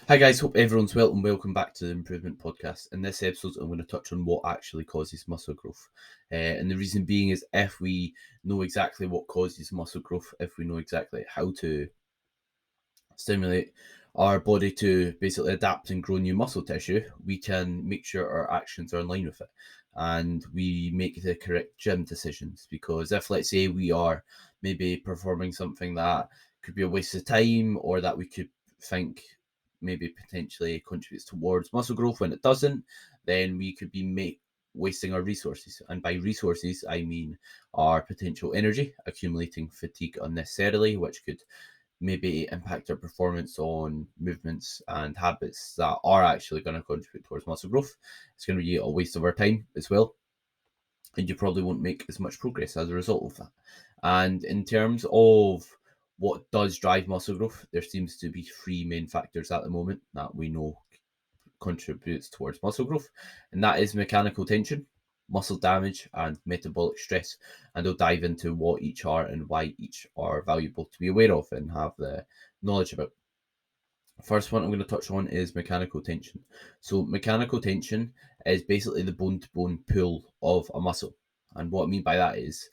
Hi guys, hope everyone's well and welcome back to the Improvement Podcast. In this episode, I'm going to touch on what actually causes muscle growth. And the reason being is if we know exactly what causes muscle growth, if we know exactly how to stimulate our body to basically adapt and grow new muscle tissue, we can make sure our actions are in line with it. And we make the correct gym decisions. Because if, let's say, we are maybe performing something that could be a waste of time or that we could think maybe potentially contributes towards muscle growth when it doesn't, then we could be wasting our resources. And by resources, I mean our potential energy, accumulating fatigue unnecessarily, which could maybe impact our performance on movements and habits that are actually going to contribute towards muscle growth. It's going to be a waste of our time as well, and you probably won't make as much progress as a result of that. And in terms of what does drive muscle growth, there seems to be three main factors at the moment that we know contributes towards muscle growth, and that is mechanical tension, muscle damage, and metabolic stress. And I'll dive into what each are and why each are valuable to be aware of and have the knowledge about. First one I'm going to touch on is mechanical tension. So mechanical tension is basically the bone-to-bone pull of a muscle. And what I mean by that is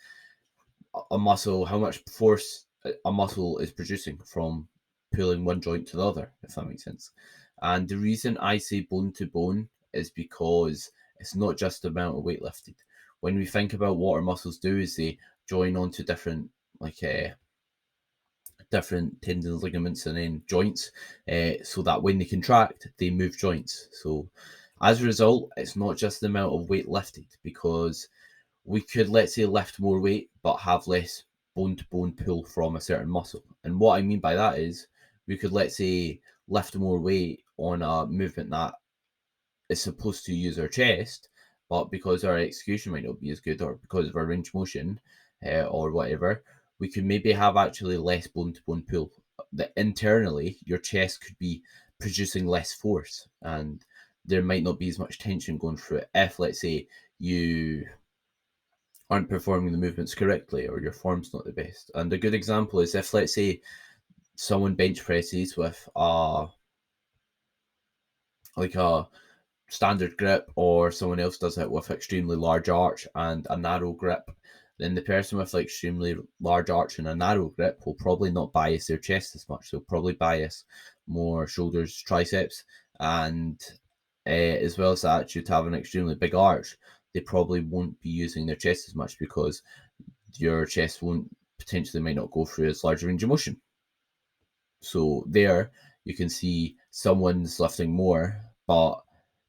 a muscle, how much force a muscle is producing from pulling one joint to the other, if that makes sense. And the reason I say bone to bone is because it's not just the amount of weight lifted. When we think about what our muscles do, is they join onto different tendons, ligaments, and then joints, so that when they contract, they move joints. So as a result, it's not just the amount of weight lifted, because we could, let's say, lift more weight but have less bone to bone pull from a certain muscle. And what I mean by that is we could, let's say, lift more weight on a movement that is supposed to use our chest, but because our execution might not be as good, or because of our range of motion, or whatever, we could maybe have actually less bone to bone pull. That internally, your chest could be producing less force, and there might not be as much tension going through it if, let's say, you aren't performing the movements correctly or your form's not the best. And a good example is if, let's say, someone bench presses with a standard grip, or someone else does it with extremely large arch and a narrow grip, then the person with like extremely large arch and a narrow grip will probably not bias their chest as much. They'll probably bias more shoulders, triceps, and as well as that, due to have an extremely big arch, they probably won't be using their chest as much, because your chest won't potentially might not go through as large a range of motion. So there you can see someone's lifting more, but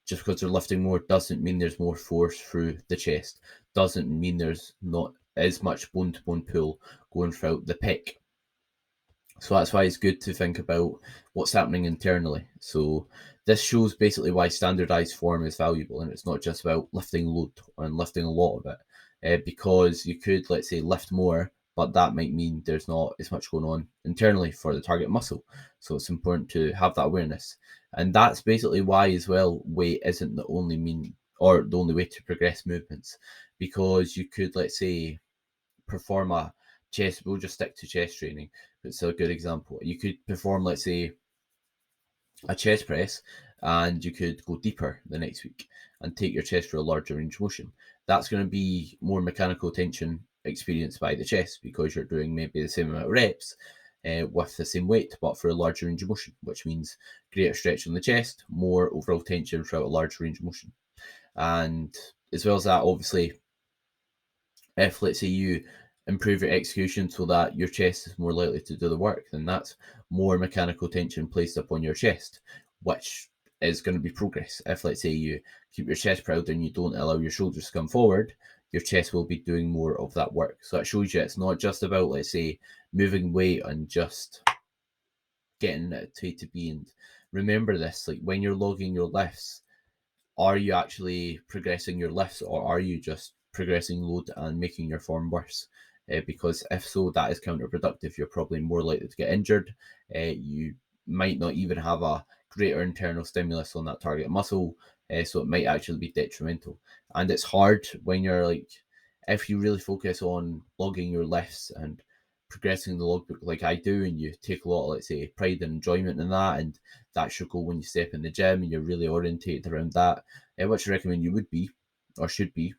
just because they're lifting more doesn't mean there's more force through the chest, doesn't mean there's not as much bone to bone pull going throughout the pec. So that's why it's good to think about what's happening internally. So this shows basically why standardized form is valuable, and it's not just about lifting load and lifting a lot of it, because you could, let's say, lift more, but that might mean there's not as much going on internally for the target muscle. So it's important to have that awareness, and that's basically why as well weight isn't the only mean or the only way to progress movements, because you could, let's say, perform a chest. We'll just stick to chest training. It's a good example. You could perform, let's say, a chest press, and you could go deeper the next week and take your chest for a larger range of motion. That's going to be more mechanical tension experienced by the chest, because you're doing maybe the same amount of reps with the same weight, but for a larger range of motion, which means greater stretch on the chest, more overall tension throughout a large range of motion. And as well as that, obviously, if, let's say, you improve your execution so that your chest is more likely to do the work, then that's more mechanical tension placed upon your chest, which is going to be progress. If, let's say, you keep your chest proud and you don't allow your shoulders to come forward, your chest will be doing more of that work. So that shows you it's not just about, let's say, moving weight and just getting it to A to B. And remember this, like when you're logging your lifts, are you actually progressing your lifts, or are you just progressing load and making your form worse? Because if so, that is counterproductive. You're probably more likely to get injured. You might not even have a greater internal stimulus on that target muscle, so it might actually be detrimental. And it's hard when you're like, if you really focus on logging your lifts and progressing the logbook like I do, and you take a lot of, let's say, pride and enjoyment in that, and that's your goal when you step in the gym and you're really orientated around that, which I recommend you would be or should be.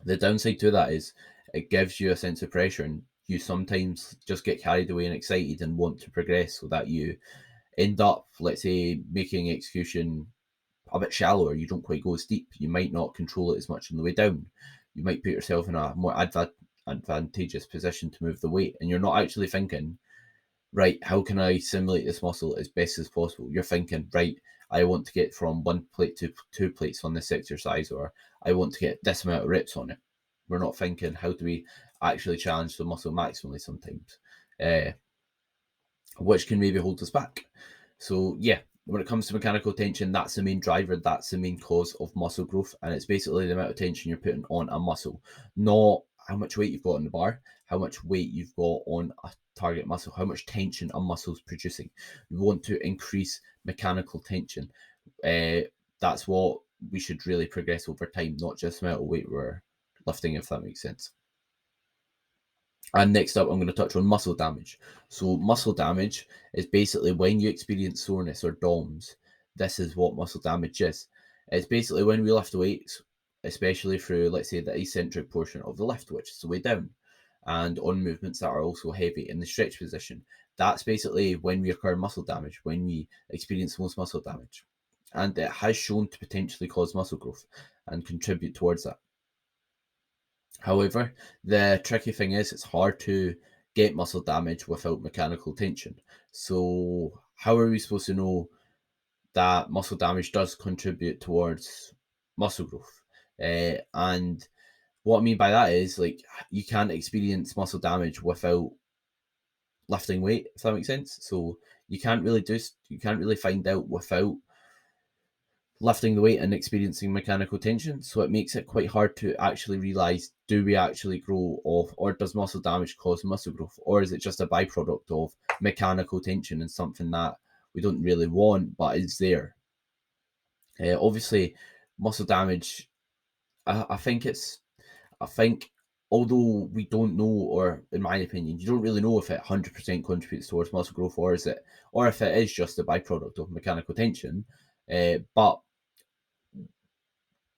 The downside to that is it gives you a sense of pressure, and you sometimes just get carried away and excited and want to progress, so that you end up, let's say, making execution a bit shallower. You don't quite go as deep. You might not control it as much on the way down. You might put yourself in a more advantageous position to move the weight, and you're not actually thinking, right, how can I simulate this muscle as best as possible? You're thinking, right, I want to get from 1 plate to 2 plates on this exercise, or I want to get this amount of reps on it. We're not thinking, how do we actually challenge the muscle maximally sometimes, which can maybe hold us back. So yeah, when it comes to mechanical tension, that's the main driver, that's the main cause of muscle growth, and it's basically the amount of tension you're putting on a muscle, not how much weight you've got on the bar, how much weight you've got on a target muscle, how much tension a muscle is producing. We want to increase mechanical tension. That's what we should really progress over time, not just the amount of weight we're lifting, if that makes sense. And next up, I'm going to touch on muscle damage. So muscle damage is basically when you experience soreness or DOMS. This is what muscle damage is. It's basically when we lift weights, especially through, let's say, the eccentric portion of the lift, which is the way down, and on movements that are also heavy in the stretch position. That's basically when we occur muscle damage, when we experience most muscle damage. And it has shown to potentially cause muscle growth and contribute towards that. However, the tricky thing is it's hard to get muscle damage without mechanical tension. So how are we supposed to know that muscle damage does contribute towards muscle growth? And what I mean by that is, like, you can't experience muscle damage without lifting weight, if that makes sense. So you can't really find out without lifting the weight and experiencing mechanical tension. So it makes it quite hard to actually realize, do we actually grow off, or does muscle damage cause muscle growth, or is it just a byproduct of mechanical tension and something that we don't really want but is there? Obviously, muscle damage, I think although we don't know, or in my opinion, you don't really know if it 100% contributes towards muscle growth, or if it is just a byproduct of mechanical tension. But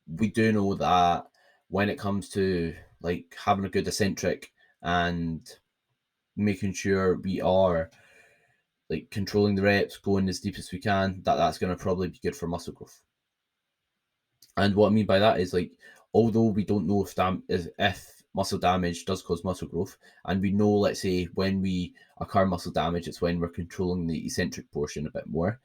we do know that when it comes to, like, having a good eccentric and making sure we are, like, controlling the reps, going as deep as we can, that's going to probably be good for muscle growth. And what I mean by that is, like, although we don't know if muscle damage does cause muscle growth, and we know, let's say, when we occur muscle damage, it's when we're controlling the eccentric portion a bit more.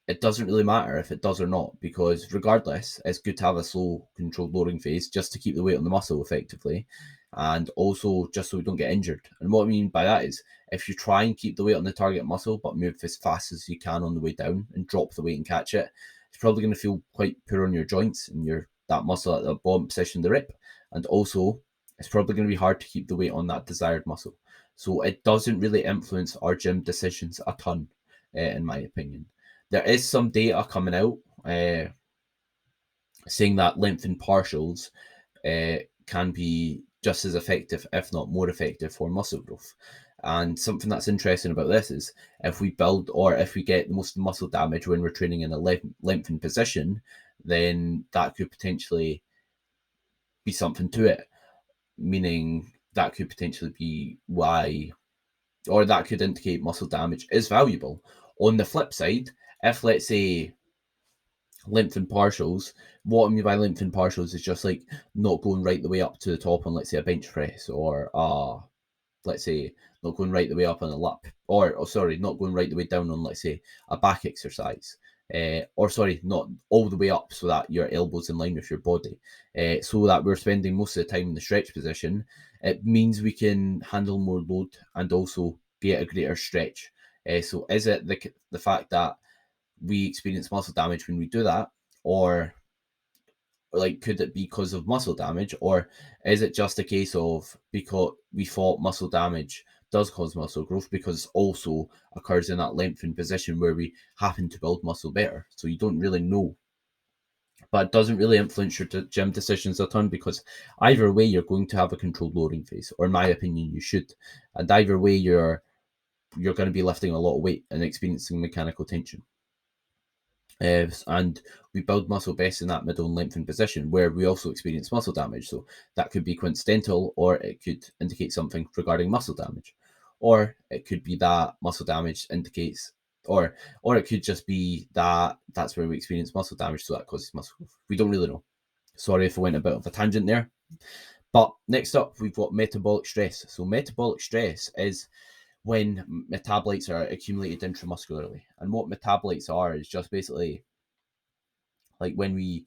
It doesn't really matter if it does or not, because regardless, it's good to have a slow, controlled loading phase just to keep the weight on the muscle effectively, and also just so we don't get injured. And what I mean by that is, if you try and keep the weight on the target muscle but move as fast as you can on the way down and drop the weight and catch it, it's probably going to feel quite poor on your joints and that muscle at the bottom position of the rip, and also it's probably going to be hard to keep the weight on that desired muscle. So it doesn't really influence our gym decisions a ton, in my opinion. There is some data coming out saying that lengthened partials can be just as effective, if not more effective, for muscle growth. And something that's interesting about this is, if we get most muscle damage when we're training in a lengthened position, then that could potentially be something to it. Meaning that could potentially be why, or that could indicate muscle damage is valuable. On the flip side, if, let's say, lengthened partials, what I mean by lengthened partials is just like not going right the way up to the top on, let's say, a bench press, or let's say not going right the way up on a lat, not going right the way down on, let's say, a back exercise, not all the way up so that your elbow's in line with your body, so that we're spending most of the time in the stretch position. It means we can handle more load and also get a greater stretch. So is it the fact that we experience muscle damage when we do that, or like, could it be because of muscle damage, or is it just a case of because we thought muscle damage does cause muscle growth because it also occurs in that lengthened position where we happen to build muscle better? So you don't really know but it doesn't really influence your gym decisions a ton, because either way you're going to have a controlled loading phase, or in my opinion you should, and either way you're going to be lifting a lot of weight and experiencing mechanical tension. And we build muscle best in that middle and lengthened position, where we also experience muscle damage. So that could be coincidental, or it could indicate something regarding muscle damage, or it could be that muscle damage indicates, or it could just be that that's where we experience muscle damage, so that causes muscle growth. We don't really know. Sorry if I went a bit of a tangent there. But next up, we've got metabolic stress. So metabolic stress is when metabolites are accumulated intramuscularly. And what metabolites are is just basically like when we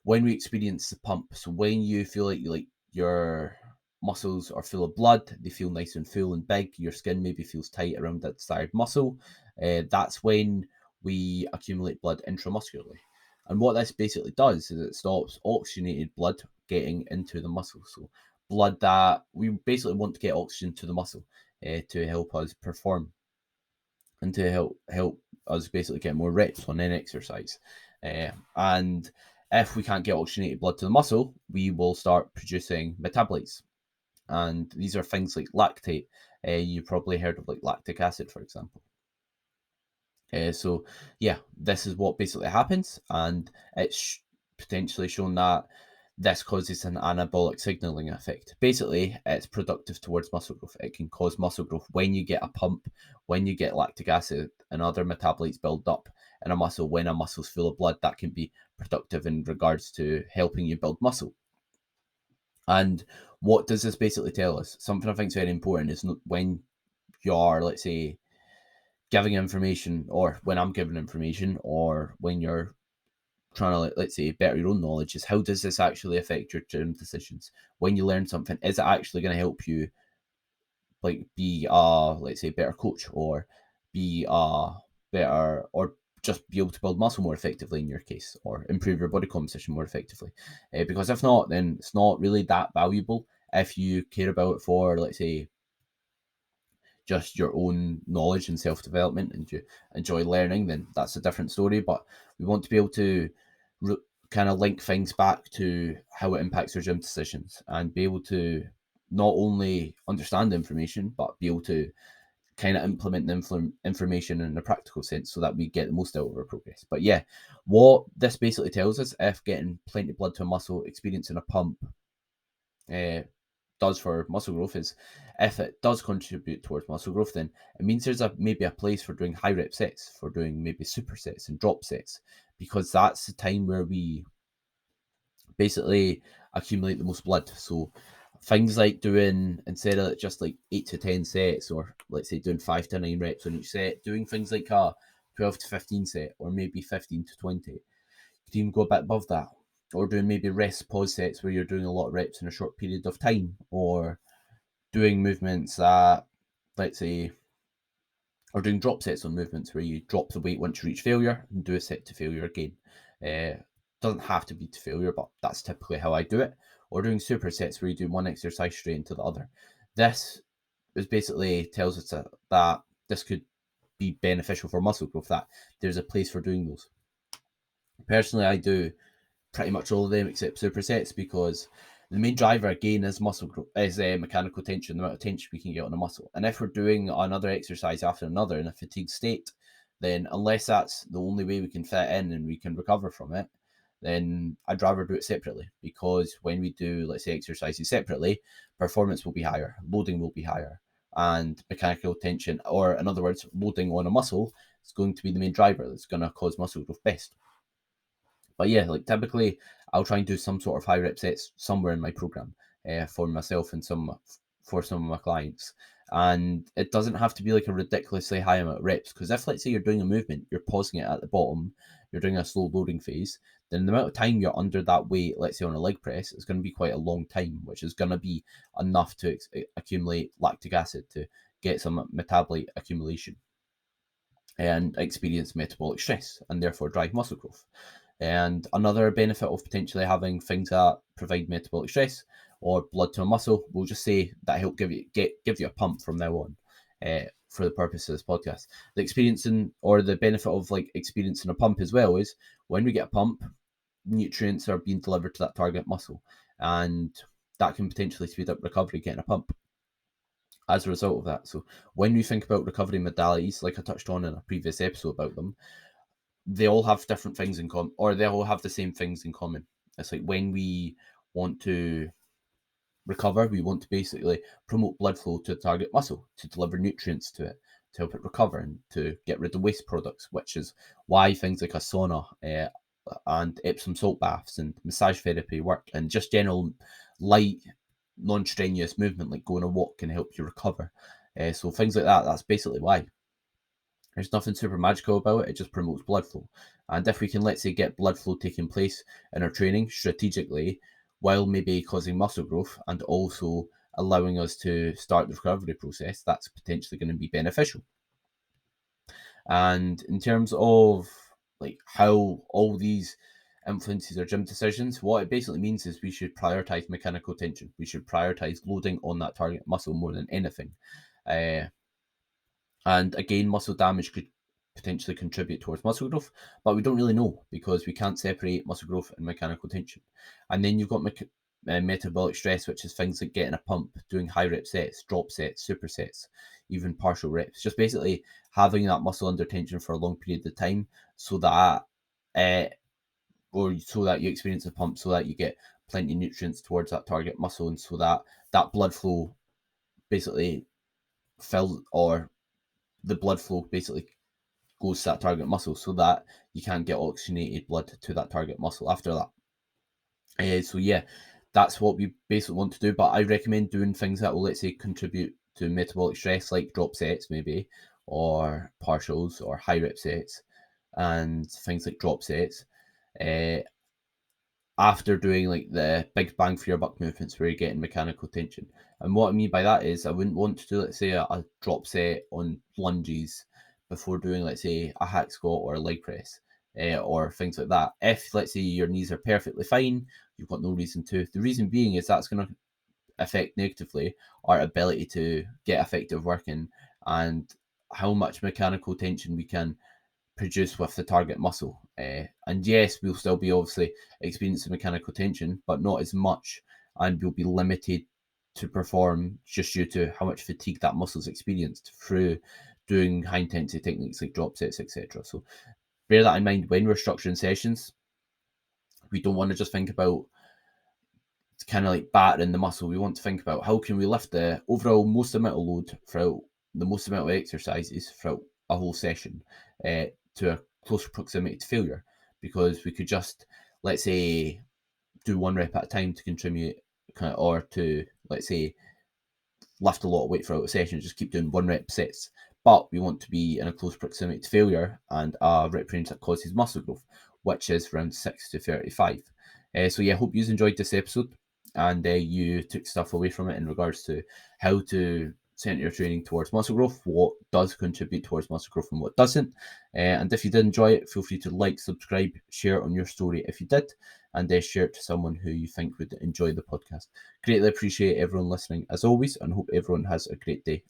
experience the pump. So when you feel like your muscles are full of blood, they feel nice and full and big, your skin maybe feels tight around that desired muscle, that's when we accumulate blood intramuscularly. And what this basically does is it stops oxygenated blood getting into the muscle. So blood that we basically want to get oxygen to the muscle to help us perform, and to help us basically get more reps on an exercise. And if we can't get oxygenated blood to the muscle, we will start producing metabolites. And these are things like lactate. You probably heard of like lactic acid, for example. So yeah, this is what basically happens, and it's potentially shown that this causes an anabolic signaling effect. Basically, it's productive towards muscle growth. It can cause muscle growth when you get a pump, when you get lactic acid and other metabolites build up in a muscle. When a muscle's full of blood, that can be productive in regards to helping you build muscle. And what does this basically tell us? Something I think is very important is when you're, let's say, giving information, or when I'm giving information, or when you're trying to, let's say, better your own knowledge, is how does this actually affect your gym decisions? When you learn something, is it actually going to help you like be a, let's say, better coach, or be a better, or just be able to build muscle more effectively in your case, or improve your body composition more effectively? Because if not, then it's not really that valuable. If you care about it for, let's say, just your own knowledge and self-development, and you enjoy learning, then that's a different story. But we want to be able to kind of link things back to how it impacts our gym decisions, and be able to not only understand the information, but be able to kind of implement the information in a practical sense, so that we get the most out of our progress. But yeah, what this basically tells us, if getting plenty of blood to a muscle, experiencing a pump, does for muscle growth, is if it does contribute towards muscle growth, then it means there's maybe a place for doing high rep sets, for doing maybe supersets and drop sets, because that's the time where we basically accumulate the most blood. So things like doing, instead of just like 8 to 10 sets, or let's say doing 5 to 9 reps on each set, doing things like a 12 to 15 set, or maybe 15 to 20. You could even go a bit above that, or doing maybe rest pause sets where you're doing a lot of reps in a short period of time, or doing movements that, let's say, or doing drop sets on movements where you drop the weight once you reach failure and do a set to failure again. Doesn't have to be to failure, but that's typically how I do it. Or doing supersets where you do one exercise straight into the other. This is basically tells us that this could be beneficial for muscle growth, that there's a place for doing those. Personally, I do pretty much all of them except supersets, because the main driver again is muscle growth, is mechanical tension, the amount of tension we can get on a muscle. And if we're doing another exercise after another in a fatigued state, then unless that's the only way we can fit in and we can recover from it, then I'd rather do it separately. Because when we do, let's say, exercises separately, performance will be higher, loading will be higher, and mechanical tension, or in other words, loading on a muscle, is going to be the main driver that's going to cause muscle growth best. But yeah, like typically I'll try and do some sort of high rep sets somewhere in my program for myself and for some of my clients. And it doesn't have to be like a ridiculously high amount of reps, because if, let's say, you're doing a movement, you're pausing it at the bottom, you're doing a slow loading phase, then the amount of time you're under that weight, let's say on a leg press, is going to be quite a long time, which is going to be enough to accumulate lactic acid to get some metabolite accumulation and experience metabolic stress, and therefore drive muscle growth. And another benefit of potentially having things that provide metabolic stress or blood to a muscle, we'll just say that help give you a pump from now on, for the purpose of this podcast. The experiencing, or the benefit of like experiencing a pump as well, is when we get a pump, nutrients are being delivered to that target muscle, and that can potentially speed up recovery, getting a pump as a result of that. So when we think about recovery modalities, like I touched on in a previous episode about them, they all have different things in common, or they all have the same things in common. It's like when we want to recover, we want to basically promote blood flow to the target muscle to deliver nutrients to it, to help it recover and to get rid of waste products, which is why things like a sauna and Epsom salt baths and massage therapy work, and just general light, non-strenuous movement like going a walk can help you recover. So things like that, that's basically why. There's nothing super magical about it, it just promotes blood flow. And if we can, let's say, get blood flow taking place in our training strategically, while maybe causing muscle growth and also allowing us to start the recovery process, that's potentially going to be beneficial. And in terms of like how all these influences our gym decisions, what it basically means is we should prioritize mechanical tension. We should prioritize loading on that target muscle more than anything. And again, muscle damage could potentially contribute towards muscle growth, but we don't really know because we can't separate muscle growth and mechanical tension. And then you've got metabolic stress, which is things like getting a pump, doing high rep sets, drop sets, supersets, even partial reps. Just basically having that muscle under tension for a long period of time, so that so that you experience a pump, so that you get plenty of nutrients towards that target muscle, and so that that blood flow basically fills, or the blood flow basically goes to that target muscle, so that you can get oxygenated blood to that target muscle after that. So yeah, that's what we basically want to do. But I recommend doing things that will, let's say, contribute to metabolic stress, like drop sets maybe, or partials, or high rep sets, and things like drop sets. After doing like the big bang for your buck movements where you're getting mechanical tension. And what I mean by that is I wouldn't want to do, let's say, a drop set on lunges before doing, let's say, a hack squat or a leg press, or things like that. If, let's say, your knees are perfectly fine, you've got no reason to. The reason being is that's going to affect negatively our ability to get effective working and how much mechanical tension we can produce with the target muscle. And yes, we'll still be obviously experiencing mechanical tension, but not as much, and we'll be limited to perform just due to how much fatigue that muscle's experienced through doing high intensity techniques like drop sets, etc. So bear that in mind when we're structuring sessions. We don't want to just think about kind of like battering the muscle. We want to think about how can we lift the overall most amount of load throughout the most amount of exercises throughout a whole session, to a close proximity to failure, because we could just, let's say, do one rep at a time to contribute, or to, let's say, lift a lot of weight throughout a session, just keep doing one rep sets. But we want to be in a close proximity to failure and a rep range that causes muscle growth, which is around 6 to 35. So yeah, hope you enjoyed this episode and you took stuff away from it in regards to how to center your training towards muscle growth, what does contribute towards muscle growth and what doesn't. And if you did enjoy it, feel free to like, subscribe, share on your story if you did, and share it to someone who you think would enjoy the podcast. Greatly appreciate everyone listening as always, and hope everyone has a great day.